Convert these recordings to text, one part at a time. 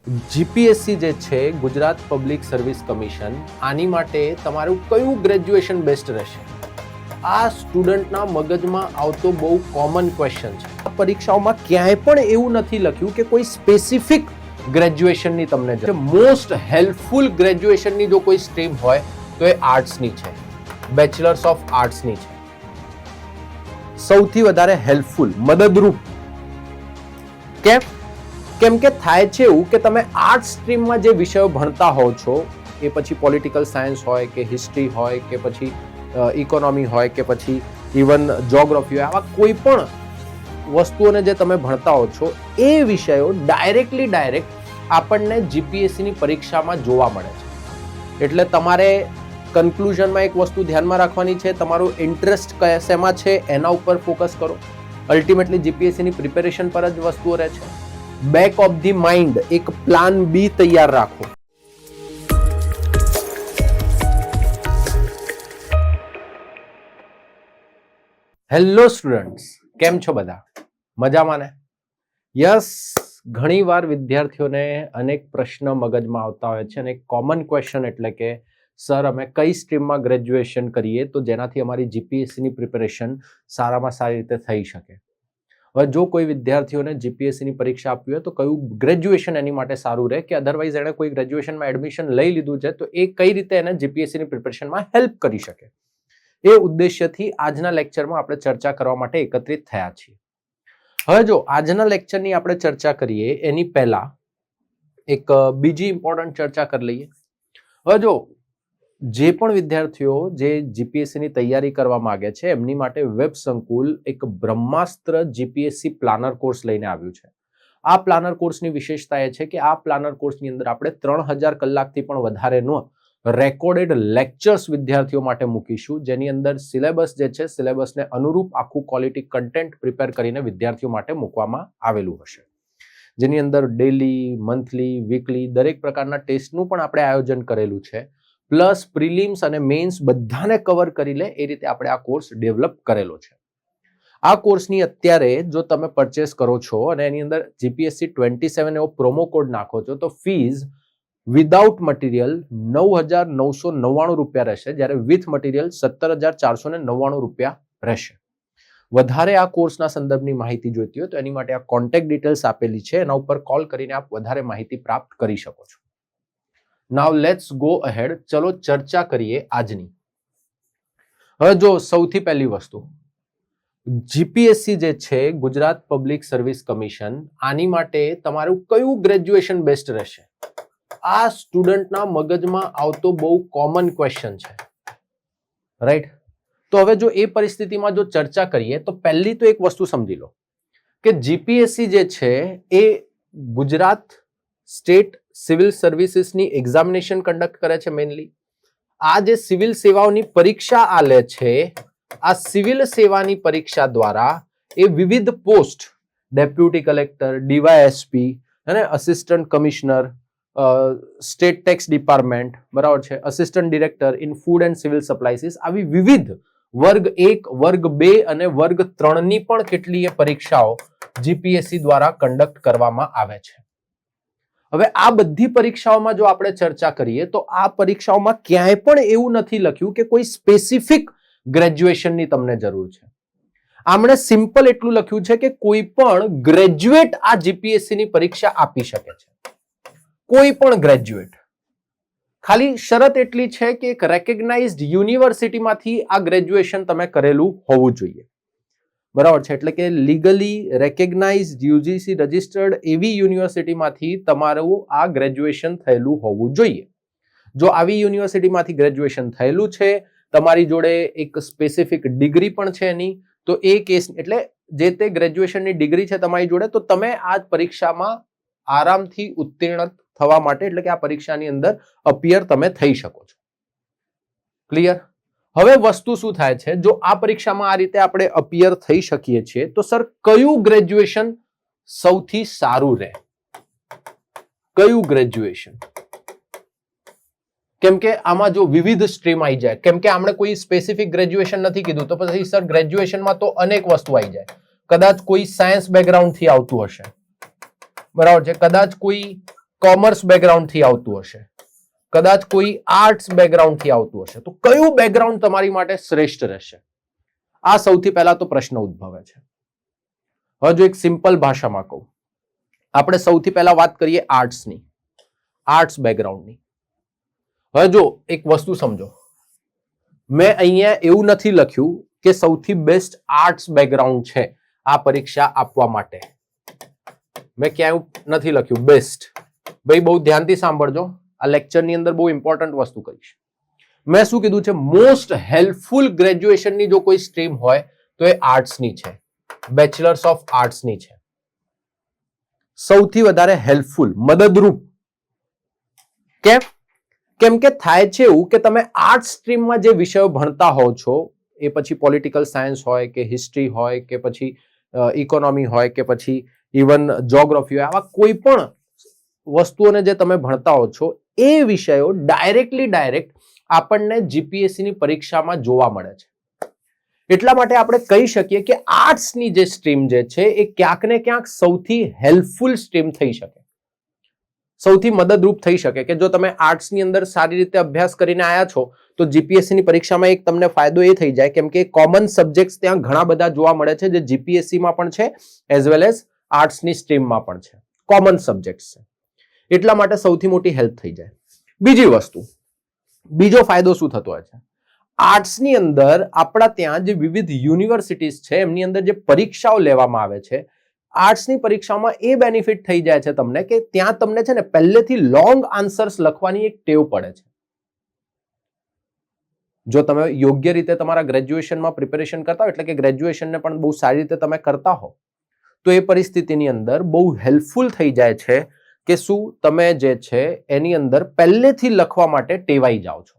GPSC જે છે Gujarat public service commission, આની માટે તમારું કયું ગ્રેજ્યુએશન બેસ્ટ રહેશે? આ સ્ટુડન્ટના મગજમાં આવતો બહુ કોમન ક્વેશ્ચન છે. આ પરીક્ષાઓમાં ક્યાંય પણ એવું નથી લખ્યું કે કોઈ સ્પેસિફિક ગ્રેજ્યુએશનની તમને જે મોસ્ટ હેલ્પફુલ ગ્રેજ્યુએશનની જો કોઈ સ્ટ્રીમ હોય તો એ આર્ટ્સની છે, બેચલર્સ ઓફ આર્ટ્સની છે. સૌથી વધારે હેલ્પફુલ, મદદરૂપ. કેમ કે થાય છે એવું કે તમે આર્ટ્સ સ્ટ્રીમમાં જે વિષયો ભણતા હોવ છો, એ પછી પોલિટિકલ સાયન્સ હોય કે હિસ્ટ્રી હોય કે પછી ઇકોનોમી હોય કે પછી ઇવન જ્યોગ્રાફી હોય, આવા કોઈ પણ વસ્તુઓને જે તમે ભણતા હો છો, એ વિષયો ડાયરેક્ટ આપણને જીપીએસસીની પરીક્ષામાં જોવા મળે છે. એટલે તમારે કન્ક્લુઝનમાં એક વસ્તુ ધ્યાનમાં રાખવાની છે, તમારું ઇન્ટરેસ્ટ શેમાં છે એના ઉપર ફોકસ કરો. અલ્ટિમેટલી જીપીએસસીની પ્રિપેરેશન પર જ વસ્તુઓ રહે છે. બેક ઓફ ધી માઇન્ડ એક પ્લાન બી તૈયાર રાખો. હેલો સ્ટુડન્ટ્સ, કેમ છો બધા? મજામાં ને? યસ, ઘણીવાર વિદ્યાર્થીઓને અનેક પ્રશ્ન મગજમાં આવતા હોય છે અને એક કોમન ક્વેશ્ચન એટલે કે સર, અમે કઈ સ્ટ્રીમમાં ગ્રેજ્યુએશન કરીએ તો જેનાથી અમારી જીપીએસસીની પ્રિપેરેશન સારામાં સારી રીતે થઈ શકે. હવે જો કોઈ વિદ્યાર્થીઓને જીપીએસસીની પરીક્ષા આપવી હોય તો કયું ગ્રેજ્યુએશન એની માટે સારું રહે, કે અધરવાઇઝ એણે કોઈ ગ્રેજ્યુએશનમાં એડમિશન લઈ લીધું છે તો એ કઈ રીતે એને જીપીએસસીની પ્રિપેરેશનમાં હેલ્પ કરી શકે, એ ઉદ્દેશ્યથી આજના લેક્ચરમાં આપણે ચર્ચા કરવા માટે એકત્રિત થયા છીએ. હવે જો આજના લેક્ચરની આપણે ચર્ચા કરીએ એની પહેલા એક બીજી ઇમ્પોર્ટન્ટ ચર્ચા કરી લઈએ. હવે જો જે પણ વિદ્યાર્થીઓ જે જીપીએસસીની તૈયારી કરવા માંગે છે, એમની માટે વેબ સંકુલ એક બ્રહ્માસ્ત્ર જીપીએસસી પ્લાનર કોર્સ લઈને આવ્યું છે. આ પ્લાનર કોર્સની વિશેષતા એ છે કે આ પ્લાનર કોર્સની અંદર આપણે 3000 કલાકથી પણ વધારેનો રેકોર્ડેડ લેક્ચર્સ વિદ્યાર્થીઓ માટે મૂકીશું, જેની અંદર સિલેબસ જે છે, સિલેબસને અનુરૂપ આખું ક્વોલિટી કન્ટેન્ટ પ્રિપેર કરીને વિદ્યાર્થીઓ માટે મૂકવામાં આવેલું હશે, જેની અંદર ડેલી, મંથલી, વીકલી દરેક પ્રકારના ટેસ્ટનું પણ આપણે આયોજન કરેલું છે. પ્લસ પ્રિલિમ્સ અને મેઇન્સ બધાને કવર કરી લે એ રીતે આપણે આ કોર્સ ડેવલપ કરેલો છે. આ કોર્સની અત્યારે જો તમે પરચેસ કરો છો અને એની અંદર જીપીએસસી 27 એવો પ્રોમો કોડ નાખો છો તો ફીઝ વિધાઉટ મટીરિયલ 9,999 રૂપિયા રહેશે, જ્યારે વિથ મટીરિયલ 17,499 રૂપિયા રહેશે. વધારે આ કોર્સના સંદર્ભની માહિતી જોઈતી હોય તો એની માટે આ કોન્ટેક્ટ ડિટેલ્સ આપેલી છે, એના ઉપર કોલ કરીને આપ વધારે માહિતી પ્રાપ્ત કરી શકો છો. નાઉ લેટ્સ ગો અહેડ. ચલો ચર્ચા કરીએ આજની. હવે જો સૌથી પહેલી વસ્તુ, જીપીએસસી જે છે ગુજરાત પબ્લિક સર્વિસ કમિશન, આની માટે તમારું કયું ગ્રેજ્યુએશન બેસ્ટ રહેશે? આ સ્ટુડન્ટના મગજમાં આવતો બહુ કોમન ક્વેશ્ચન છે, રાઈટ? તો હવે જો એ પરિસ્થિતિમાં જો ચર્ચા કરીએ તો પહેલી તો એક વસ્તુ સમજી લો કે જીપીએસસી જે છે એ ગુજરાત સ્ટેટ સિવિલ સર્વિસીસની એક્ઝામિનેશન કન્ડક્ટ કરે છે. મેઇનલી આ જે સિવિલ સેવાઓની પરીક્ષા આલે છે, આ સિવિલ સેવાની પરીક્ષા દ્વારા એ વિવિધ પોસ્ટ, ડેપ્યુટી કલેક્ટર, ડીવાયએસપી અને assistant commissioner, state tax department, બરાબર છે, assistant director in food and civil supplies, આવી વિવિધ વર્ગ 1, વર્ગ 2 અને વર્ગ 3 ની પણ કેટલીય પરીક્ષાઓ જીપીએસસી દ્વારા કન્ડક્ટ કરવામાં આવે છે. હવે આ બધી પરીક્ષાઓમાં જો આપણે ચર્ચા કરીએ તો આ પરીક્ષાઓમાં ક્યાંય પણ એવું નથી લખ્યું કે કોઈ સ્પેસિફિક ગ્રેજ્યુએશનની તમને જરૂર છે. આમણે સિમ્પલ એટલું લખ્યું છે કે કોઈ પણ ગ્રેજ્યુએટ આ જીપીએસસીની પરીક્ષા આપી શકે છે. કોઈ પણ ગ્રેજ્યુએટ. ખાલી શરત એટલી છે કે એક રેકગ્નાઇઝડ યુનિવર્સિટીમાંથી આ ગ્રેજ્યુએશન તમે કરેલું હોવું જોઈએ, બરાબર છે? એટલે કે લીગલી રેકગ્નાઇઝડ યુજીસી રજિસ્ટર્ડ એવી યુનિવર્સિટીમાંથી તમારું આ ગ્રેજ્યુએશન થયેલું હોવું જોઈએ. જો આવી યુનિવર્સિટીમાંથી ગ્રેજ્યુએશન થયેલું છે, તમારી જોડે એક સ્પેસિફિક ડિગ્રી પણ છે એની, તો એ કેસ એટલે જે તે ગ્રેજ્યુએશનની ડિગ્રી છે તમારી જોડે, તો તમે આ પરીક્ષામાં આરામથી ઉત્તીર્ણ થવા માટે, એટલે કે આ પરીક્ષાની અંદર અપિયર તમે થઈ શકો છો. ક્લિયર? હવે વસ્તુ શું થાય છે, જો આ પરીક્ષામાં આ રીતે આપણે અપિયર થઈ શકીએ છીએ તો સર કયું ગ્રેજ્યુએશન સૌથી સારું રહે? કયું ગ્રેજ્યુએશન? કેમ કે આમાં જો વિવિધ સ્ટ્રીમ આવી જાય, કેમ કે આપણે કોઈ સ્પેસિફિક ગ્રેજ્યુએશન નથી કીધું, તો પછી સર ગ્રેજ્યુએશનમાં તો અનેક વસ્તુ આવી જાય. કદાચ કોઈ સાયન્સ બેકગ્રાઉન્ડથી આવતું હશે, બરાબર છે, કદાચ કોઈ કોમર્સ બેકગ્રાઉન્ડ થી આવતું હશે, કદાચ કોઈ આર્ટ્સ બેકગ્રાઉન્ડ થી આવતું હશે, તો કયું બેકગ્રાઉન્ડ તમારી માટે શ્રેષ્ઠ રહેશે? આ સૌથી પહેલા તો પ્રશ્ન ઉદ્ભવે છે. હવે જો એક સિમ્પલ ભાષામાં કહું, આપણે સૌથી પહેલા વાત કરીએ આર્ટ્સની, આર્ટ્સ બેકગ્રાઉન્ડની. હવે જો એક વસ્તુ સમજો, મેં અહીંયા એવું નથી લખ્યું કે સૌથી બેસ્ટ આર્ટ્સ બેકગ્રાઉન્ડ છે આ પરીક્ષા આપવા માટે, મેં ક્યાંય નથી લખ્યું બેસ્ટ. ભાઈ બહુ ધ્યાનથી સાંભળજો, આ લેક્ચરની અંદર બહુ ઇમ્પોર્ટન્ટ વસ્તુ કહીશ. મેં શું કીધું છે? મોસ્ટ હેલ્પફુલ ગ્રેજ્યુએશનની જો કોઈ સ્ટ્રીમ હોય તો એ આર્ટ્સની છે, બેચલર્સ ઓફ આર્ટ્સની છે. સૌથી વધારે હેલ્પફુલ, મદદરૂપ. કેમ? કેમ કે થાય છે એવું કે તમે આર્ટ્સ સ્ટ્રીમમાં જે વિષયો ભણતા હોવ છો, એ પછી પોલિટિકલ સાયન્સ હોય કે હિસ્ટ્રી હોય કે પછી ઇકોનોમી હોય કે પછી ઇવન જ્યોગ્રાફી હોય, આવા કોઈ પણ વસ્તુઓને જે તમે ભણતા હો છો, એ વિષયો ડાયરેક્ટ આપણને જીપીએસસી ની પરીક્ષામાં જોવા મળે છે. એટલા માટે આપણે કહી શકીએ કે આર્ટ્સની જે સ્ટ્રીમ જે છે એ ક્યાંક ને ક્યાંક સૌથી હેલ્પફુલ સ્ટ્રીમ થઈ શકે, સૌથી મદદરૂપ થઈ શકે. કે જો તમે આર્ટ્સની અંદર સારી રીતે અભ્યાસ કરીને આવ્યા છો તો જીપીએસસી ની પરીક્ષામાં એક તમને ફાયદો એ થઈ જાય, કેમ કે કોમન સબ્જેક્ટ્સ ત્યાં ઘણા બધા જોવા મળે છે, જે જીપીએસસીમાં પણ છે એઝ વેલ એઝ આર્ટ્સની સ્ટ્રીમમાં પણ છે, કોમન સબ્જેક્ટ્સ છે. એટલા માટે સૌથી મોટી હેલ્પ થઈ જાય. બીજી વસ્તુ, બીજો ફાયદો શું થતો હોય છે? આર્ટ્સની અંદર આપણા ત્યાં જે વિવિધ યુનિવર્સિટીઝ છે એમની અંદર જે પરીક્ષાઓ લેવામાં આવે છે, આર્ટ્સની પરીક્ષામાં એ બેનિફિટ થઈ જાય છે તમને કે ત્યાં તમને છે ને પહેલેથી લોંગ આન્સર્સ લખવાની એક ટેવ પડે છે. જો તમે યોગ્ય રીતે તમારા ગ્રેજ્યુએશનમાં પ્રિપેરેશન કરતા હો, એટલે કે ગ્રેજ્યુએશનને પણ બહુ સારી રીતે તમે કરતા હો, તો એ પરિસ્થિતિની અંદર બહુ હેલ્પફુલ થઈ જાય છે કે શું તમે જે છે એની અંદર પહેલેથી લખવા માટે ટેવાઈ જાઓ છો.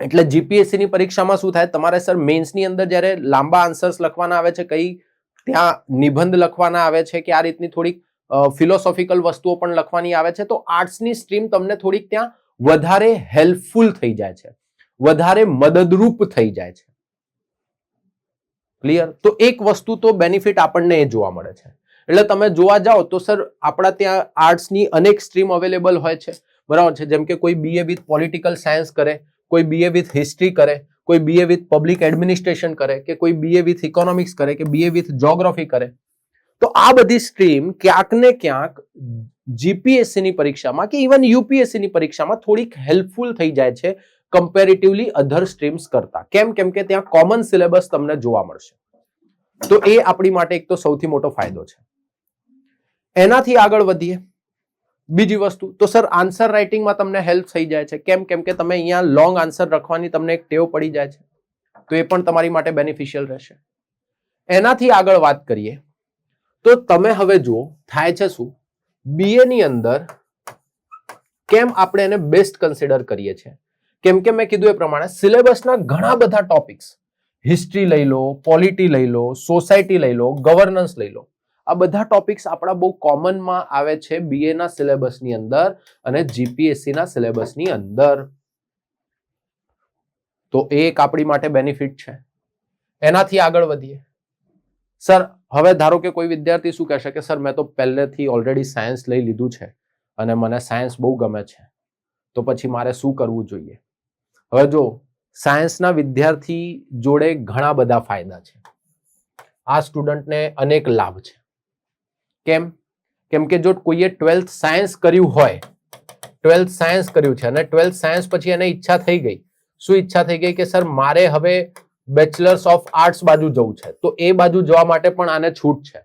એટલે જીપીએસસી ની પરીક્ષામાં શું થાય, તમારે સર મેન્સની અંદર જ્યારે લાંબા આન્સર્સ લખવાના આવે છે, કઈ ત્યાં નિબંધ લખવાના આવે છે કે આ રીતની થોડીક ફિલોસોફિકલ વસ્તુઓ પણ લખવાની આવે છે, તો આર્ટ્સની સ્ટ્રીમ તમને થોડીક ત્યાં વધારે હેલ્પફુલ થઈ જાય છે, વધારે મદદરૂપ થઈ જાય છે. ક્લિયર? તો એક વસ્તુ તો બેનિફિટ આપણને એ જોવા મળે છે. એટલે તમે જોવા જાઓ તો સર આપણા ત્યાં આર્ટ્સની અનેક સ્ટ્રીમ અવેલેબલ હોય છે, બરાબર છે. જેમ કે કોઈ બીએ વિથ પોલિટિકલ સાયન્સ કરે, કોઈ બીએ વિથ હિસ્ટ્રી કરે, કોઈ બીએ વિથ પબ્લિક એડમિનિસ્ટ્રેશન કરે, કે કોઈ બીએ વિથ ઇકોનોમિક્સ કરે, કે બીએ વિથ જ્યોગ્રાફી કરે. તો આ બધી સ્ટ્રીમ ક્યાંક ને ક્યાંક જીપીએસસી ની પરીક્ષામાં કે ઇવન યુપીએસસી ની પરીક્ષામાં થોડીક હેલ્પફુલ થઈ જાય છે કમ્પેરેટિવલી અધર સ્ટ્રીમ્સ કરતા. કેમ? કેમ કે ત્યાં કોમન સિલેબસ તમને જોવા મળશે. તો એ આપણી માટે એક તો સૌથી મોટો ફાયદો છે. એનાથી આગળ વધીએ, બીજી વસ્તુ તો સર આન્સર રાઇટિંગમાં તમને હેલ્પ થઈ જાય છે. કેમ? કેમ કે તમે અહીંયા લોંગ આન્સર લખવાની તમને એક ટેવ પડી જાય છે, તો એ પણ તમારી માટે બેનિફિશિયલ રહેશે. એનાથી આગળ વાત કરીએ તો તમે હવે જુઓ થાય છે શું, બીએ ની અંદર કેમ આપણે એને બેસ્ટ કન્સિડર કરીએ છીએ? કેમ કે મેં કીધું એ પ્રમાણે સિલેબસના ઘણા બધા ટોપિક્સ, હિસ્ટ્રી લઈ લો, પોલિટી લઈ લો, સોસાયટી લઈ લો, ગવર્નન્સ લઈ લો, આ બધા ટોપિક્સ આપણા બહુ કોમનમાં આવે છે બીએ ના સિલેબસની અંદર અને જીપીએસસી ના સિલેબસની અંદર. તો એ એક આપણી માટે બેનિફિટ છે. એનાથી આગળ વધીએ, સર હવે ધારો કે કોઈ વિદ્યાર્થી શું કહેશે કે સર મેં તો પહેલેથી ઓલરેડી સાયન્સ લઈ લીધું છે અને મને સાયન્સ બહુ ગમે છે, તો પછી મારે શું કરવું જોઈએ? હવે જો સાયન્સના વિદ્યાર્થી જોડે ઘણા બધા ફાયદા છે, આ સ્ટુડન્ટને અનેક લાભ છે. કેમ? કેમ કે જો કોઈએ 12th સાયન્સ કર્યું હોય, 12th સાયન્સ કર્યું છે અને 12th સાયન્સ પછી એને ઈચ્છા થઈ ગઈ, શું ઈચ્છા થઈ ગઈ કે સર મારે હવે બેચલર્સ ઓફ આર્ટ્સ બાજુ જવું છે, તો એ બાજુ જવા માટે પણ આને છૂટ છે.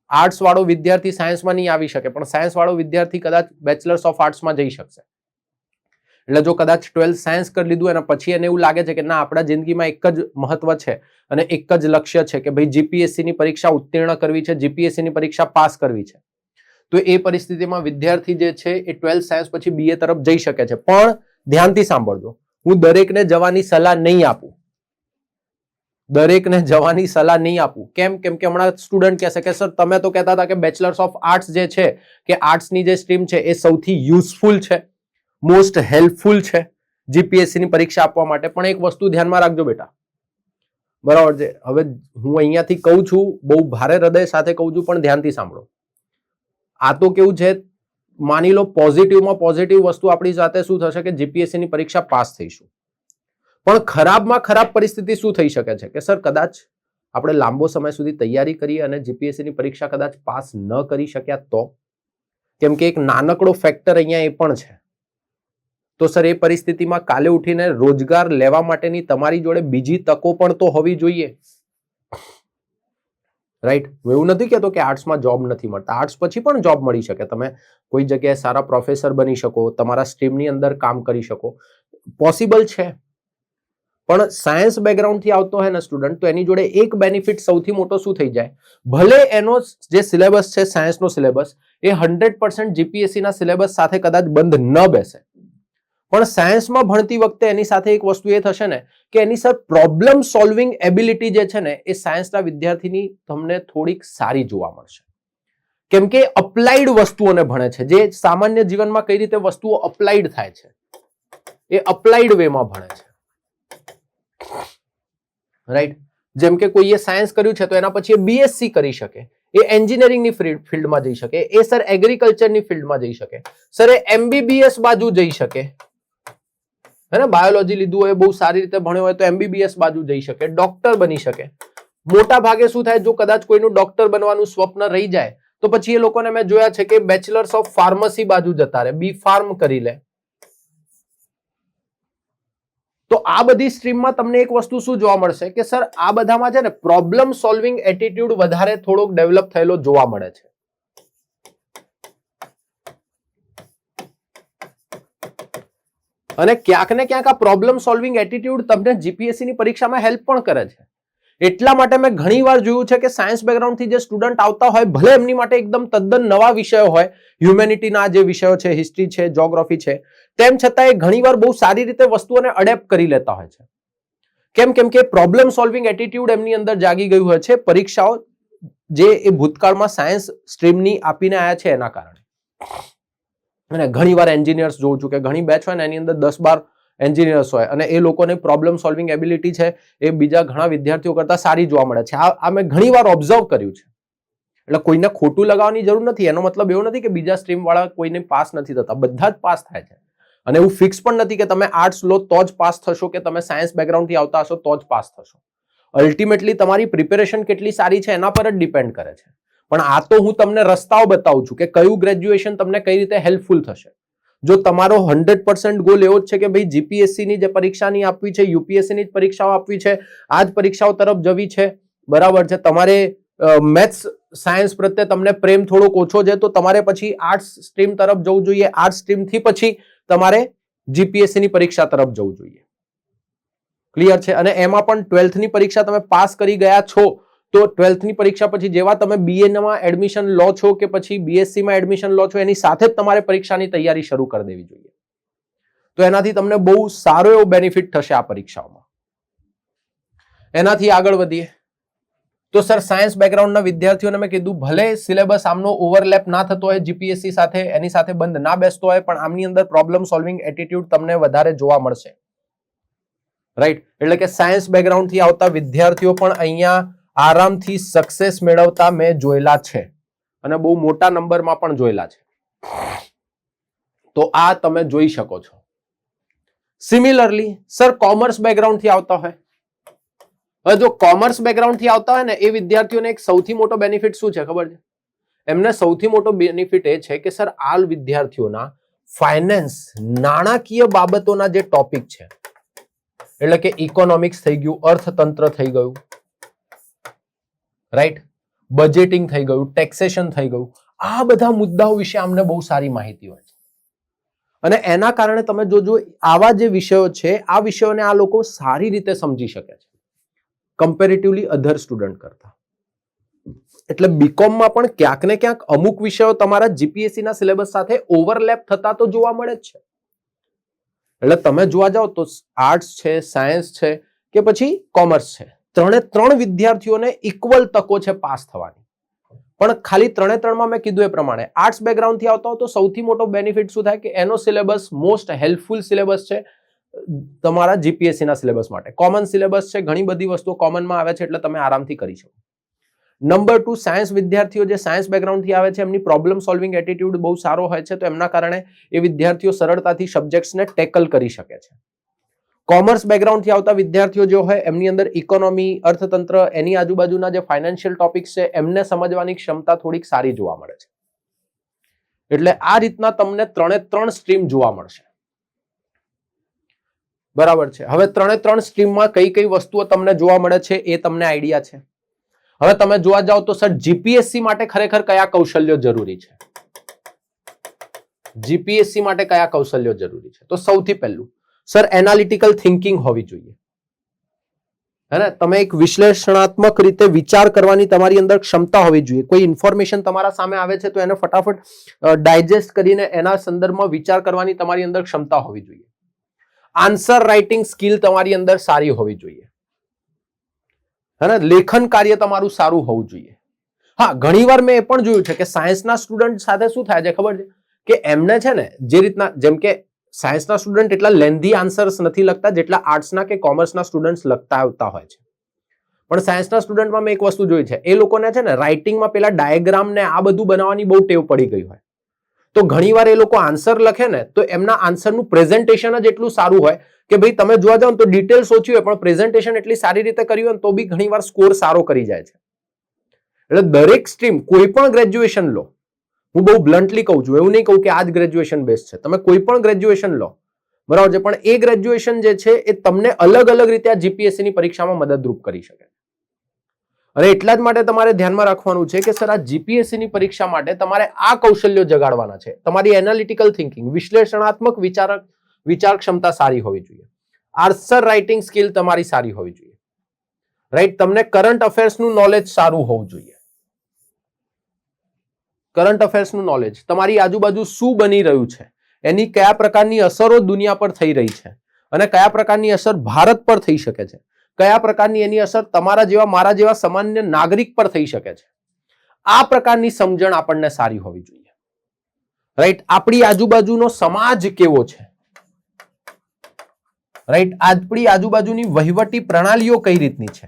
આર્ટ્સ વાળો વિદ્યાર્થી સાયન્સમાં નહીં આવી શકે, પણ સાયન્સ વાળો વિદ્યાર્થી કદાચ બેચલર્સ ઓફ આર્ટ્સમાં જઈ શકશે. એટલે જો કદાચ 12th સાયન્સ કરી લીધું અને પછી એને એવું લાગે છે કે ના, આપણા જિંદગીમાં એક જ મહત્વ છે અને એક જ લક્ષ્ય છે કે ભાઈ જીપીએસસી ની પરીક્ષા ઉત્તીર્ણ કરવી છે, જીપીએસસી ની પરીક્ષા પાસ કરવી છે, તો એ પરિસ્થિતિમાં વિદ્યાર્થી જે છે એ 12th સાયન્સ પછી બીએ તરફ જઈ શકે છે. પણ ધ્યાનથી સાંભળજો, હું દરેકને જવાની સલાહ નહીં આપું, દરેકને જવાની સલાહ નહીં આપું. કેમ? કેમ કે હમણાં સ્ટુડન્ટ કહેશે કે સર તમે તો કહેતા હતા કે બેચલર્સ ઓફ આર્ટ્સ જે છે કે આર્ટ્સની જે સ્ટ્રીમ છે એ સૌથી યુઝફુલ છે, મોસ્ટ હેલ્પફુલ છે જીપીએસસી ની પરીક્ષા આપવા માટે. પણ એક વસ્તુ ધ્યાનમાં રાખજો બેટા, બરાબર છે? હવે હું અહીંયાથી કહું છું, બહુ ભારે હૃદય સાથે કહું છું, પણ ધ્યાનથી સાંભળો. આ તો કેવું છે, માની લો પોઝિટિવમાં પોઝિટિવ વસ્તુ આપણી સાથે શું થશે કે જીપીએસસી ની પરીક્ષા પાસ થઈશું, પણ ખરાબમાં ખરાબ પરિસ્થિતિ શું થઈ શકે છે કે સર કદાચ આપણે લાંબો સમય સુધી તૈયારી કરી અને જીપીએસસી ની પરીક્ષા કદાચ પાસ ન કરી શક્યા તો, કેમ કે એક નાનકડો ફેક્ટર અહીંયા એ પણ છે, તો સર એ પરિસ્થિતિમાં કાલે ઉઠીને રોજગાર લેવા માટેની તમારી જોડે બીજી તકો પણ તો હોવી જોઈએ, રાઈટ? હું એવું નથી કહેતો કે આર્ટ્સમાં જોબ નથી મળતા, આર્ટ્સ પછી પણ જોબ મળી શકે, તમે કોઈ જગ્યાએ સારા પ્રોફેસર બની શકો, તમારા સ્ટ્રીમની અંદર કામ કરી શકો, પોસિબલ છે. પણ સાયન્સ બેકગ્રાઉન્ડથી આવતો હોય ને સ્ટુડન્ટ, તો એની જોડે એક બેનિફિટ સૌથી મોટો શું થઈ જાય, ભલે એનો જે સિલેબસ છે સાયન્સનો સિલેબસ એ 100% જીપીએસસી ના સિલેબસ સાથે કદાચ બંધ ન બેસે, પણ સાયન્સમાં ભણતી વખતે એની સાથે એક વસ્તુ એ થશે ને કે એની સર પ્રોબ્લેમ સોલ્વિંગ એબિલિટી જે છે ને એ સાયન્સના વિદ્યાર્થીની તમને થોડીક સારી જોવા મળશે, કેમ કે અપ્લાઇડ વસ્તુઓને ભણે છે, જે સામાન્ય જીવનમાં કઈ રીતે વસ્તુઓ અપ્લાઇડ થાય છે એ અપ્લાઇડ વેમાં ભણે છે, રાઈટ? જેમ કે કોઈએ સાયન્સ કર્યું છે તો એના પછી એ બીએસસી કરી શકે, એ એન્જિનિયરિંગની ફિલ્ડમાં જઈ શકે, એ સર એગ્રીકલ્ચરની ફિલ્ડમાં જઈ શકે, સર એ એમબીબીએસ બાજુ જઈ શકે, હે ને? બાયોલોજી લીધું હોય, બહુ સારી રીતે ભણ્યો હોય તો એમબીબીએસ બાજુ જઈ શકે, ડોક્ટર બની શકે. મોટા ભાગે શું થાય, જો કદાચ કોઈનું ડોક્ટર બનવાનું સ્વપ્ન રહી જાય તો પછી એ લોકોને મેં જોયા છે કે બેચલર્સ ઓફ ફાર્મસી બાજુ જતા રહે, બી ફાર્મ કરી લે. તો આ બધી સ્ટ્રીમમાં તમને એક વસ્તુ શું જોવા મળશે કે સર આ બધામાં છે ને પ્રોબ્લેમ સોલ્વિંગ એટીટ્યુડ વધારે થોડોક ડેવલપ થયેલો જોવા મળે છે. અને ક્યાંક ને ક્યાંક આ પ્રોબ્લેમ સોલ્વિંગ એટીટ્યુડ તમને જીપીએસસી ની પરીક્ષામાં હેલ્પ પણ કરે છે. એટલા માટે મેં ઘણીવાર જોયું છે કે સાયન્સ બેકગ્રાઉન્ડથી જે સ્ટુડન્ટ આવતા હોય, ભલે એમની માટે એકદમ તદ્દન નવા વિષયો હોય, હ્યુમેનિટીના જે વિષયો છે, હિસ્ટ્રી છે, જ્યોગ્રાફી છે, તેમ છતાં એ ઘણીવાર બહુ સારી રીતે વસ્તુઓને અડેપ્ટ કરી લેતા હોય છે. કેમ કે પ્રોબ્લેમ સોલ્વિંગ એટીટ્યુડ એમની અંદર જાગી ગયું હોય છે, પરીક્ષાઓ જે એ ભૂતકાળમાં સાયન્સ સ્ટ્રીમની આપીને આવ્યા છે એના કારણે. અને ઘણીવાર એન્જિનિયર્સ જોઉં છું કે ઘણી બેચ હોય ને એની અંદર 10-12 એન્જિનિયર્સ હોય અને એ લોકોને પ્રોબ્લેમ સોલ્વિંગ એબિલિટી છે એ બીજા ઘણા વિદ્યાર્થીઓ કરતા સારી જોવા મળે છે. આ મેં ઘણીવાર ઓબ્ઝર્વ કર્યું છે. એટલે કોઈને ખોટું લગાવવાની જરૂર નથી, એનો મતલબ એવો નથી કે બીજા સ્ટ્રીમ વાળા કોઈને પાસ નથી થતા, બધા જ પાસ થાય છે. અને એવું ફિક્સ પણ નથી કે તમે આર્ટ્સ લો તો જ પાસ થશો કે તમે સાયન્સ બેકગ્રાઉન્ડથી આવતા હશો તો જ પાસ થશો. અલ્ટિમેટલી તમારી પ્રિપેરેશન કેટલી સારી છે એના પર જ ડિપેન્ડ કરે છે. પણ આ તો હું તમને રસ્તાઓ બતાવું છું કે કયું ગ્રેજ્યુએશન તમને કઈ રીતે હેલ્પફુલ થશે. જો તમારો 100% ગોલ એવો જ છે કે ભાઈ જીપીએસસી ની જે પરીક્ષાની આપવી છે, યુપીએસસી ની પરીક્ષાઓ આપવી છે, આ જ પરીક્ષાઓ તરફ જવી છે, બરાબર છે, તમારે મેથ્સ સાયન્સ પ્રત્યે તમને પ્રેમ થોડોક ઓછો છે તો તમારે પછી આર્ટ્સ સ્ટ્રીમ તરફ જવું જોઈએ, આર્ટ્સ સ્ટ્રીમ થી પછી તમારે જીપીએસસી ની પરીક્ષા તરફ જવું જોઈએ. ક્લિયર છે? અને એમાં પણ 12th ની પરીક્ષા તમે પાસ કરી ગયા છો તો 12th ની પરીક્ષા પછી જેવા તમે બીએ માં એડમિશન લો છો કે પછી બીએસસી માં એડમિશન લો છો એની સાથે જ તમારે પરીક્ષાની તૈયારી શરૂ કરી દેવી જોઈએ. તો એનાથી તમને બહુ સારો એવો બેનિફિટ થશે આ પરીક્ષાઓમાં. એનાથી આગળ વધીએ તો સર સાયન્સ બેકગ્રાઉન્ડના વિદ્યાર્થીઓને મેં કીધું ભલે સિલેબસ આમનો ઓવરલેપ ના થતો હોય જીપીએસસી સાથે, એની સાથે બંધ ના બેસતો હોય, પણ આમની અંદર પ્રોબ્લેમ સોલ્વિંગ એટીટ્યુડ તમને વધારે જોવા મળશે, રાઈટ? એટલે કે સાયન્સ બેકગ્રાઉન્ડથી આવતા વિદ્યાર્થીઓ પણ અહીંયા આરામથી સક્સેસ મેળવતા મેં જોયેલા છે અને બહુ મોટા નંબરમાં પણ જોયેલા છે. તો આ તમે જોઈ શકો છો. સિમિલરલી સર કોમર્સ બેકગ્રાઉન્ડથી આવતા હોય, હવે જો કોમર્સ બેકગ્રાઉન્ડથી આવતા હોય ને એ વિદ્યાર્થીઓને એક સૌથી મોટો બેનિફિટ શું છે ખબર છે? એમને સૌથી મોટો બેનિફિટ એ છે કે સર આ વિદ્યાર્થીઓના ફાઇનાન્સ, નાણાકીય બાબતોના જે ટોપિક છે, એટલે કે ઇકોનોમિક્સ થઈ ગયું, અર્થતંત્ર થઈ ગયું, રાઈટ, બજેટિંગ થઈ ગયું, ટેક્સેશન થઈ ગયું, આ બધા મુદ્દાઓ વિશે અમને બહુ સારી માહિતી હોય છે. અને એના કારણે તમે જોજો આવા જે વિષયો છે આ વિષયોને આ લોકો સારી રીતે સમજી શકે છે કમ્પેરેટિવલી અધર સ્ટુડન્ટ કરતા. એટલે બીકોમમાં પણ ક્યાંક ને ક્યાંક અમુક વિષયો તમારા જીપીએસસી ના સિલેબસ સાથે ઓવરલેપ થતા તો જોવા મળે જ છે. એટલે તમે જોવા જાઓ તો આર્ટ્સ છે, સાયન્સ છે કે પછી કોમર્સ છે, ત્રણ વિદ્યાર્થીઓને ઇક્વલ તકો છે પાસ થવાની. પણ ખાલી 3માં મેં કીધું એ પ્રમાણે આર્ટ્સ બેકગ્રાઉન્ડથી આવતા હોય તો સૌથી મોટો બેનિફિટ શું થાય કે એનો સિલેબસ મોસ્ટ હેલ્પફુલ સિલેબસ છે તમારા જીપીએસસી ના સિલેબસ માટે. કોમન સિલેબસ છે, ઘણી બધી વસ્તુઓ કોમનમાં આવે છે એટલે તમે આરામથી કરી શકો. નંબર 2, સાયન્સ વિદ્યાર્થીઓ જે સાયન્સ બેકગ્રાઉન્ડથી આવે છે એમની પ્રોબ્લેમ સોલ્વિંગ એટીટ્યુડ બહુ સારો હોય છે, તો એમના કારણે એ વિદ્યાર્થીઓ સરળતાથી સબ્જેક્ટ્સને ટેકલ કરી શકે છે. કોમર્સ બેકગ્રાઉન્ડથી આવતા વિદ્યાર્થીઓ જો હોય એમની અંદર ઇકોનોમી, અર્થતંત્ર, એની આજુબાજુના જે ફાઇનાન્શિયલ ટોપિક્સ છે એમને સમજવાની ક્ષમતા થોડીક સારી જોવા મળે છે. એટલે આ રીતના તમને 3 સ્ટ્રીમ જોવા મળશે. બરાબર છે. હવે 3 સ્ટ્રીમમાં કઈ કઈ વસ્તુઓ તમને જોવા મળે છે એ તમને આઈડિયા છે. હવે તમે જોવા જાઓ તો સર જીપીએસસી માટે ખરેખર કયા કૌશલ્યો જરૂરી છે? જીપીએસસી માટે કયા કૌશલ્યો જરૂરી છે? તો સૌથી પહેલું સર એનાલિટિકલ થિંકિંગ હોવી જોઈએ. હે ને, તમે એક વિશ્લેષણાત્મક રીતે વિચાર કરવાની તમારી અંદર ક્ષમતા હોવી જોઈએ. કોઈ ઇન્ફોર્મેશન તમારા સામે આવે છે તો એને ફટાફટ ડાયજેસ્ટ કરીને એના સંદર્ભમાં વિચાર કરવાની તમારી અંદર ક્ષમતા હોવી જોઈએ. આન્સર રાઇટિંગ સ્કિલ તમારી અંદર સારી હોવી જોઈએ. હે ને, લેખન કાર્ય તમારું સારું હોવું જોઈએ. હા, ઘણીવાર મેં એ પણ જોયું છે કે સાયન્સના સ્ટુડન્ટ સાથે શું થાય છે ખબર છે કે એમને છે ને જે રીતના, જેમ કે સાયન્સના સ્ટુડન્ટ એટલા લેન્ધી આન્સર્સ નથી લખતા જેટલા આર્ટ્સના કે કોમર્સના સ્ટુડન્ટ્સ લખતા આવતા હોય છે. પણ સાયન્સના સ્ટુડન્ટમાં મેં એક વસ્તુ જોઈ છે, એ લોકોને છે ને રાઇટિંગમાં પેલા ડાયાગ્રામ ને આ બધું બનાવવાની બહુ ટેવ પડી ગઈ હોય. તો ઘણીવાર એ લોકો આન્સર લખે ને તો એમના આન્સરનું પ્રેઝન્ટેશન જ એટલું સારું હોય કે ભાઈ તમે જોવા જાઓ તો ડિટેલ્સ ઓછી હોય પણ પ્રેઝન્ટેશન એટલી સારી રીતે કર્યું હોય તો બી ઘણીવાર સ્કોર સારો કરી જાય છે. એટલે દરેક સ્ટ્રીમ, કોઈ પણ ગ્રેજ્યુએશન લો, હું બહુ બ્લન્ટલી કહું છું, એવું નહીં કહું કે આ જ ગ્રેજ્યુએશન બેસ્ટ છે, તમે કોઈ પણ ગ્રેજ્યુએશન લો, બરાબર છે, પણ એ ગ્રેજ્યુએશન જે છે એ તમને અલગ અલગ રીતે આ જીપીએસસી ની પરીક્ષામાં મદદરૂપ કરી શકે. અને એટલા જ માટે તમારે ધ્યાનમાં રાખવાનું છે કે સર આ જીપીએસસી ની પરીક્ષા માટે તમારે આ કૌશલ્યો જગાડવાના છે. તમારી એનાલિટિકલ થિંકિંગ, વિશ્લેષણાત્મક વિચાર ક્ષમતા સારી હોવી જોઈએ. આન્સર રાઇટિંગ સ્કિલ તમારી સારી હોવી જોઈએ. રાઈટ, તમને કરંટ અફેર્સનું નોલેજ સારું હોવું જોઈએ. કરંટ અફેર્સનું નોલેજ, તમારી આજુબાજુ શું બની રહ્યું છે, એની કયા પ્રકારની અસરો દુનિયા પર થઈ રહી છે અને કયા પ્રકારની અસર ભારત પર થઈ શકે છે, કયા પ્રકારની એની અસર તમારા જેવા, મારા જેવા સામાન્ય નાગરિક પર થઈ શકે છે, આ પ્રકારની સમજણ આપણને સારી હોવી જોઈએ. રાઈટ, આપણી આજુબાજુનો સમાજ કેવો છે, રાઈટ, આપણી આજુબાજુની વહીવટી પ્રણાલીઓ કઈ રીતની છે,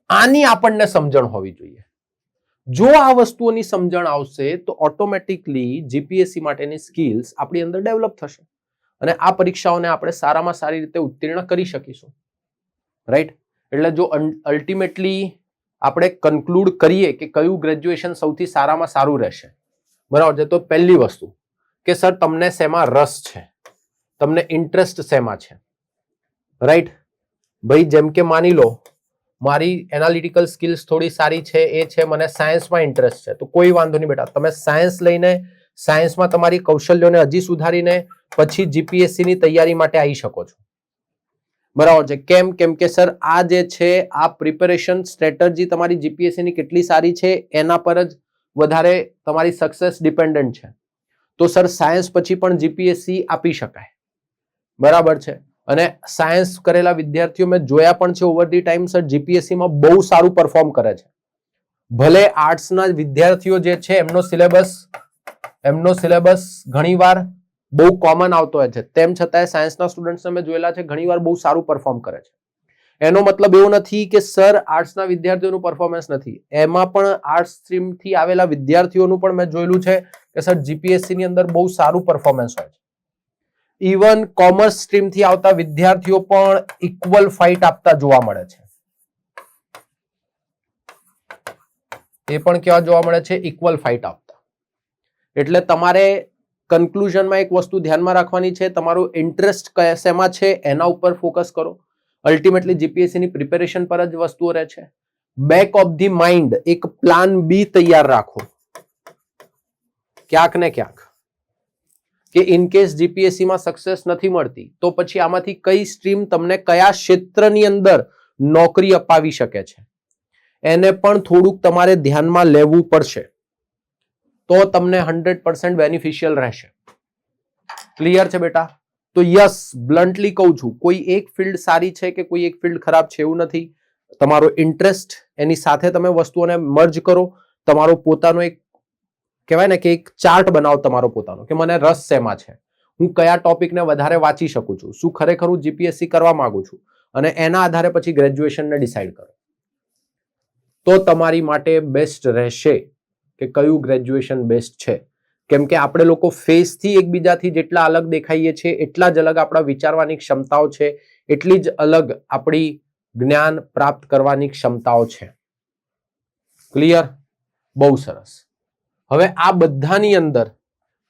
આની આપણને સમજણ હોવી જોઈએ. જો આ વસ્તુઓની સમજણ આવશે તો ઓટોમેટિકલી જીપીએસસી માટેની સ્કિલ્સ આપણી અંદર ડેવલપ થશે અને આ પરીક્ષાઓને આપણે સારામાં સારી રીતે ઉત્તીર્ણ કરી શકીશું. રાઈટ, એટલે જો અલ્ટિમેટલી આપણે કન્ક્લુડ કરીએ કે કયું ગ્રેજ્યુએશન સૌથી સારામાં સારું રહેશે, બરાબર છે, તો પહેલી વસ્તુ કે સર તમને શેમાં રસ છે, તમને ઇન્ટરેસ્ટ શેમાં છે. રાઈટ ભાઈ, જેમ કે માની લો મારી એનાલિટિકલ સ્કિલ્સ થોડી સારી છે, એ છે, મને સાયન્સમાં ઇન્ટરેસ્ટ છે, તો કોઈ વાંધો નહીં બેટા, તમે સાયન્સ લઈને સાયન્સમાં તમારી કૌશલ્યોને હજી સુધારીને પછી જીપીએસસી ની તૈયારી માટે આવી શકો છો. બરાબર છે. કેમ કે સર આ જે છે આ પ્રિપેરેશન સ્ટ્રેટેજી તમારી જીપીએસસી ની કેટલી સારી છે એના પર જ વધારે તમારી સક્સેસ ડિપેન્ડન્ટ છે. તો સર સાયન્સ પછી પણ જીપીએસસી આપી શકાય. બરાબર છે. અને સાયન્સ કરેલા વિદ્યાર્થીઓ મેં જોયા પણ છે over the time sir GPSC માં બહુ સારું પરફોર્મ કરે છે. ભલે આર્ટ્સના વિદ્યાર્થીઓ જે છે એમનો સિલેબસ ઘણીવાર બહુ કોમન આવતો હોય છે, તેમ છતાંય સાયન્સના સ્ટુડન્ટ્સને મેં જોયેલા છે ઘણીવાર બહુ સારું પરફોર્મ કરે છે. એનો મતલબ એવો નથી કે સર આર્ટ્સના વિદ્યાર્થીઓનું પરફોર્મન્સ નથી, એમાં પણ આર્ટ્સ સ્ટ્રીમથી આવેલા વિદ્યાર્થીઓનું પણ મેં જોયેલું છે કે સર જીપીએસસી ની અંદર બહુ સારું પરફોર્મન્સ હોય છે. ઇવન કોમર્સ સ્ટ્રીમથી આવતા વિદ્યાર્થીઓ પણ ઇક્વલ ફાઇટ આપતા જોવા મળે છે. એ પણ કેવા જોવા મળે છે? ઇક્વલ ફાઇટ આપતા. એટલે તમારે કન્ક્લુઝનમાં એક વસ્તુ ધ્યાનમાં રાખવાની છે, તમારું ઇન્ટરેસ્ટ શેમાં છે એના ઉપર ફોકસ કરો. અલ્ટિમેટલી જીપીએસસી ની પ્રિપેરેશન પર જ વસ્તુઓ રહે છે. બેક ઓફ ધી માઇન્ડ એક પ્લાન બી તૈયાર રાખો ક્યાંક ને ક્યાંક, કે ઇનકેસ જીપીએસસી માં સક્સેસ નથી મળતી તો પછી આમાંથી કઈ સ્ટ્રીમ તમને કયા ક્ષેત્રની અંદર નોકરી અપાવી શકે છે એને પણ થોડુંક તમારે ધ્યાનમાં લેવું પડશે, તો તમને 100% બેનિફિશિયલ રહેશે. ક્લિયર છે બેટા? તો યસ, બ્લન્ટલી કહું છું, કોઈ એક ફિલ્ડ સારી છે કે કોઈ એક ફિલ્ડ ખરાબ છે એવું નથી. તમારો ઇન્ટરેસ્ટ, એની સાથે તમે વસ્તુઓને મર્જ કરો, તમારો પોતાનો એક કહેવાય ને કે એક ચાર્ટ બનાવો તમારો પોતાનો, કે મને રસ શેમાં છે, હું કયા ટોપિકને વધારે વાંચી શકું છું, શું ખરેખર હું જીપીએસસી કરવા માંગુ છું, અને એના આધારે પછી ગ્રેજ્યુએશનને ડિસાઇડ કરો તો તમારી માટે બેસ્ટ રહેશે કે કયું ગ્રેજ્યુએશન બેસ્ટ છે. કેમ કે આપણે લોકો ફેસથી એકબીજાથી જેટલા અલગ દેખાઈએ છીએ એટલા જ અલગ આપણા વિચારવાની ક્ષમતાઓ છે, એટલી જ અલગ આપણી જ્ઞાન પ્રાપ્ત કરવાની ક્ષમતાઓ છે. ક્લિયર? બહુ સરસ. હવે આ બધાની અંદર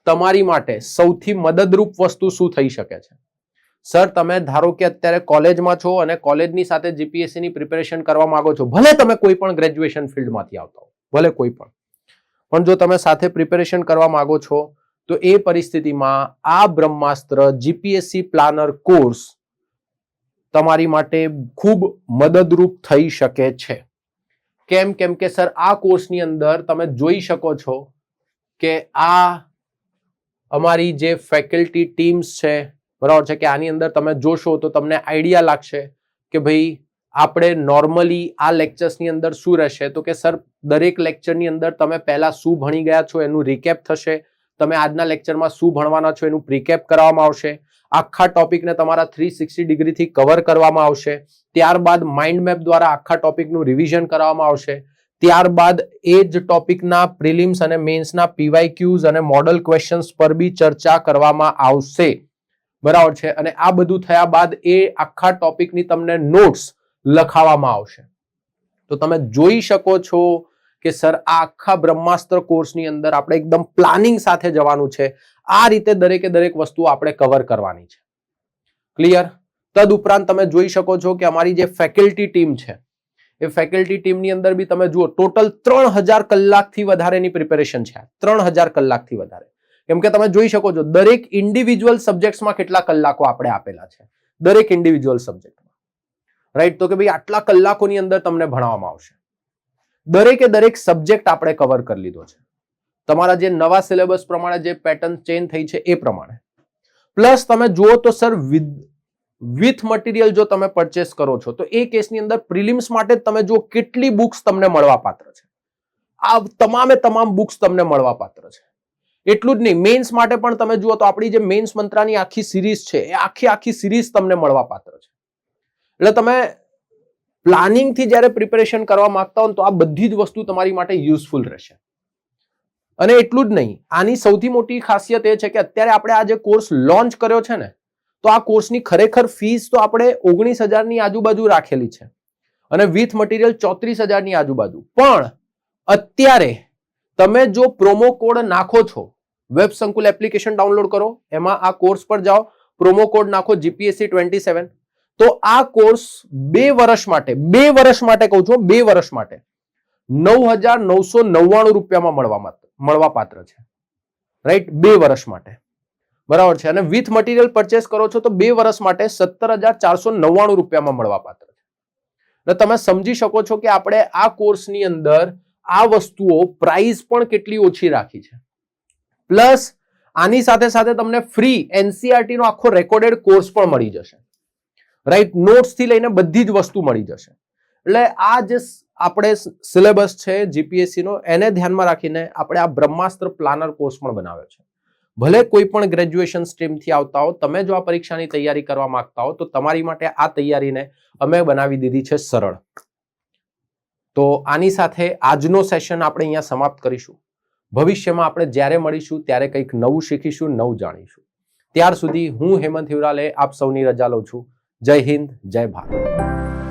તમારી માટે સૌથી મદદરૂપ વસ્તુ શું થઈ શકે છે? સર, તમે ધારો કે અત્યારે કોલેજમાં છો અને કોલેજની સાથે જીપીએસસી ની પ્રિપેરેશન કરવા માંગો છો, ભલે તમે કોઈ પણ ગ્રેજ્યુએશન ફિલ્ડમાંથી આવતા હો, ભલે કોઈ પણ જો તમે સાથે પ્રિપેરેશન કરવા માંગો છો તો એ પરિસ્થિતિમાં આ બ્રહ્માસ્ત્ર જીપીએસસી પ્લાનર કોર્સ તમારી માટે ખૂબ મદદરૂપ થઈ શકે છે. કેમ કે સર આ કોર્સની અંદર તમે જોઈ શકો છો કે આ અમારી જે ફેકલ્ટી ટીમ્સ છે, બરાબર છે, કે આની અંદર તમે જોશો તો તમને આઈડિયા લાગશે કે ભાઈ આપણે નોર્મલી આ લેક્ચર્સની અંદર શું રહેશે. તો કે સર દરેક લેક્ચરની અંદર તમે પહેલા શું ભણી ગયા છો એનું રિકેપ થશે, તમે આજના લેક્ચરમાં શું ભણવાના છો એનું પ્રિકેપ કરવામાં આવશે, આખા ટોપિકને તમારા 360 ડિગ્રીથી કવર કરવામાં આવશે, ત્યારબાદ માઇન્ડ મેપ દ્વારા આખા ટોપિકનું રિવિઝન કરવામાં આવશે, ત્યારબાદ એ જ ટોપિકના પ્રિલિમ્સ અને મેન્સના પીવાયક્યુઝ અને મોડલ ક્વેશ્ચન્સ પર બી ચર્ચા કરવામાં આવશે, બરાબર છે. અને આ બધું થયા બાદ એ આખા ટોપિકની તમને નોટ્સ લખાવવામાં આવશે. તો તમે જોઈ શકો છો કે સર આ આખા બ્રહ્માસ્ત્ર કોર્સની અંદર આપણે એકદમ પ્લાનિંગ સાથે જવાનું છે. આ રીતે દરેકે દરેક વસ્તુ આપણે કવર કરવાની છે. ક્લિયર? તદ ઉપરાંત તમે જોઈ શકો છો કે અમારી જે ફેકલ્ટી ટીમ છે એ ફેકલ્ટી ટીમની અંદર બી તમે જુઓ ટોટલ 3000 કલાકથી વધારેની પ્રિપેરેશન છે. 3000 કલાકથી વધારે. કેમ કે તમે જોઈ શકો છો દરેક ઇન્ડિવિજ્યુઅલ સબ્જેક્ટ્સમાં કેટલા કલાકો આપણે આપેલા છે, દરેક ઇન્ડિવિજ્યુઅલ સબ્જેક્ટમાં, રાઈટ? તો કે ભાઈ આટલા કલાકોની અંદર તમને ભણાવવામાં આવશે. દરેકે દરેક સબ્જેક્ટ આપણે કવર કરી લીધો છે તમારા જે નવા સિલેબસ પ્રમાણે જે પેટર્ન ચેન્જ થઈ છે એ પ્રમાણે. પ્લસ તમે જુઓ તો સર વિથ મટીરિયલ જો તમે પરચેસ કરો છો તો એ કેસની અંદર પ્રિલિમ્સ માટે તમે જુઓ કેટલી બુક્સ તમને મળવાપાત્ર છે. આ તમામે તમામ બુક્સ તમને મળવાપાત્ર છે. એટલું જ નહીં, મેન્સ માટે પણ તમે જુઓ તો આપણી જે મેન્સ મંત્રાની આખી સિરીઝ છે એ આખી સિરીઝ તમને મળવાપાત્ર છે. એટલે તમે પ્લાનિંગથી જ્યારે પ્રિપેરેશન કરવા માંગતા હો તો આ બધી જ વસ્તુ તમારી માટે યુઝફુલ રહેશે. અને એટલું જ નહીં, આની સૌથી મોટી ખાસિયત એ છે કે અત્યારે આપણે આ જે કોર્સ લોન્ચ કર્યો છે ને, તો આ કોર્સની ખરેખર ફીસ તો આપણે 19,000 ની આજુબાજુ રાખેલી છે અને વિથ મટીરિયલ 34,000 ની આજુબાજુ. પણ અત્યારે તમે જો પ્રોમો કોડ નાખો છો, વેબ સંકુલ એપ્લિકેશન ડાઉનલોડ કરો, એમાં આ કોર્સ પર જાઓ, પ્રોમો કોડ નાખો GPSC 27, તો આ કોર્સ 2 વર્ષ માટે કહું છું, 2 વર્ષ માટે 9,999 રૂપિયામાં મળવાપાત્ર છે, રાઈટ? 2 વર્ષ માટે, બરાબર છે. અને વિથ મટીરિયલ પરચેસ કરો છો તો 2 વર્ષ માટે 17,499 રૂપિયામાં મળવાપાત્ર છે. એટલે તમે સમજી શકો છો કે આપણે આ કોર્સની અંદર આ વસ્તુઓ પ્રાઇસ પણ કેટલી ઓછી રાખી છે. પ્લસ આની સાથે સાથે તમને ફ્રી NCERT નો આખો રેકોર્ડેડ કોર્સ પણ મળી જશે, રાઈટ? નોટ્સ થી લઈને બધી જ વસ્તુ મળી જશે. એટલે આ જે આપણે સિલેબસ છે જીપીએસસી નો એને ધ્યાનમાં રાખીને આપણે આ બ્રહ્માસ્ત્ર પ્લાનર કોર્સ પણ બનાવ્યો છે. ભલે કોઈ પણ ગ્રેજ્યુએશન સ્ટ્રીમથી આવતા હો, તમે જો આ પરીક્ષાની તૈયારી કરવા માંગતા હો તો તમારી માટે આ તૈયારીને અમે બનાવી દીધી છે સરળ. તો આની સાથે આજનો સેશન આપણે અહીંયા સમાપ્ત કરીશું. ભવિષ્યમાં આપણે જ્યારે મળીશું ત્યારે કંઈક નવું શીખીશું, નવું જાણીશું. ત્યાર સુધી હું હેમંત હિવરાલે આપ સૌની રજા લઉં છું. જય હિન્દ, જય ભારત.